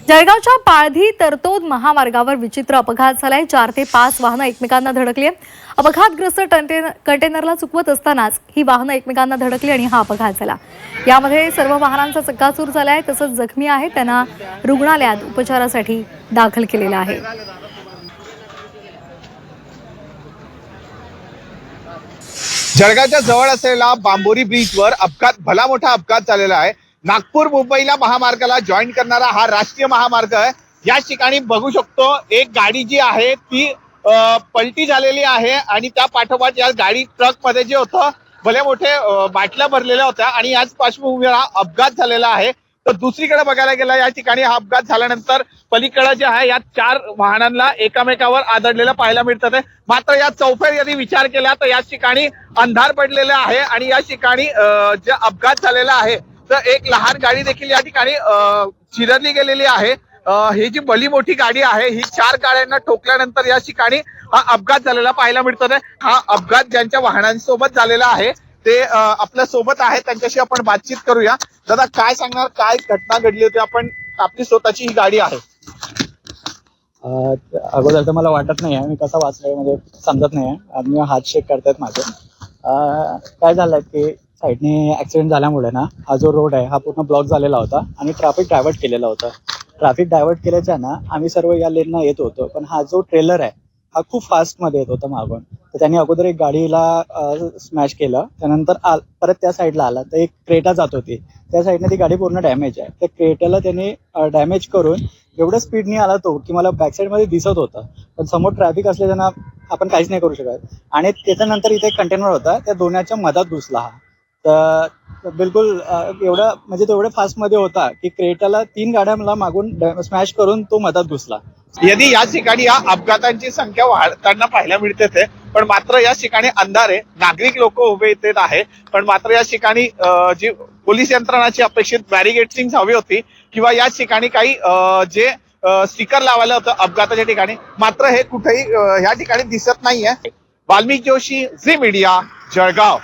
जळगावच्या पाळधी तरतोद महामार्गावर विचित्र अपघात झालाय। 4 ते 5 वाहनं एकमेकांना धडकली। अपघातग्रस्त कंटेनरला चुकवत असतानाच ही वाहनं एकमेकांना धडकली आणि हा अपघात झाला। यामध्ये सर्व वाहनांचा चक्काचूर झालाय, तसंच जखमी आहेत त्यांना रुग्णालयात उपचारासाठी दाखल केलेलं आहे। जळगावच्या जवळ असलेला बांबोरी ब्रिजवर भला मोठा अपघात झालेला आहे। नागपूर मुंबईला महामार्गाला जॉईन करणारा हा राष्ट्रीय महामार्ग आहे। या ठिकाणी बघू शकतो एक गाडी जी आहे ती पलटी झालेली आहे आणि त्या पाठोपाठ या गाडी ट्रक मध्ये जे होतं भले मोठे बाटल्या भरलेल्या होत्या आणि याच पार्श्वभूमीवर हा अपघात झालेला आहे। तर दुसरीकडे बघायला गेला या ठिकाणी हा अपघात झाल्यानंतर पलीकडे जे आहे या 4 वाहनांना एकामेकावर आदळलेलं पाहायला मिळतं आहे। मात्र या चौफेर यदि विचार केला तर या ठिकाणी अंधार पडलेला आहे आणि या ठिकाणी जे अपघात झालेला आहे तर एक लहान गाडी देखील या ठिकाणी चिरडली गेलेली आहे। ही जी भली मोठी गाडी आहे ही 4 गाड्यांना ठोकल्यानंतर या ठिकाणी हा अपघात झालेला पाहायला मिळतो आहे। हा अपघात ज्यांच्या वाहनांसोबत झालेला आहे ते आपल्या सोबत आहे, त्यांच्याशी आपण बातचीत करूया। दादा काय सांगणार, काय घटना घडली होती? आपण आपली स्वतःची ही गाडी आहे। अगोदर तर मला वाटत नाही मी कसा वाचलोय म्हणजे समजत नाही आहे। हात शेक करतायत माझे। काय झालं की साईडने ऍक्सिडेंट झाल्यामुळे ना हा जो रोड आहे हा पूर्ण ब्लॉक झालेला होता आणि ट्रॅफिक डायव्हर्ट केलेला होता। ट्रॅफिक डायव्हर्ट केल्याच्या ना आम्ही सर्व या लेनला येत होतो, पण हा जो ट्रेलर आहे हा खूप फास्ट मध्ये येत होता मागून। तर त्यांनी अगोदर एक गाडीला स्मॅश केलं, त्यानंतर परत त्या साईडला आला तर एक क्रेटा जात होती, त्या साईडने ती गाडी पूर्ण डॅमेज आहे। त्या क्रेटाला त्यांनी डॅमेज करून एवढं स्पीडनी आला तो की मला बॅक साईड मध्ये दिसत होता, पण समोर ट्रॅफिक असल्यानं आपण काहीच नाही करू शकत। आणि त्याच्यानंतर इथे एक कंटेनर होता, त्या दोन्हीच्या मधात घुसला हा। तर बिलकुल एवढं म्हणजे तो एवढ्या फास्ट मध्ये होता की क्रेटाला 3 गाड्यांना मागून स्मॅश करून तो मधात घुसला। यदि या ठिकाणी या अपघातांची संख्या वाढताना पाहायला मिळते, पण मात्र या ठिकाणी अंधार आहे, नागरिक लोक उभे येत आहे, पण मात्र या ठिकाणी जी पोलीस यंत्रणाची अपेक्षित बॅरिगेटिंग हवी होती किंवा या ठिकाणी काही जे स्टिकर लावायला होतं अपघाताच्या ठिकाणी, मात्र हे कुठेही या ठिकाणी दिसत नाहीये। Valmik Joshi, Zee media, Jalgaon.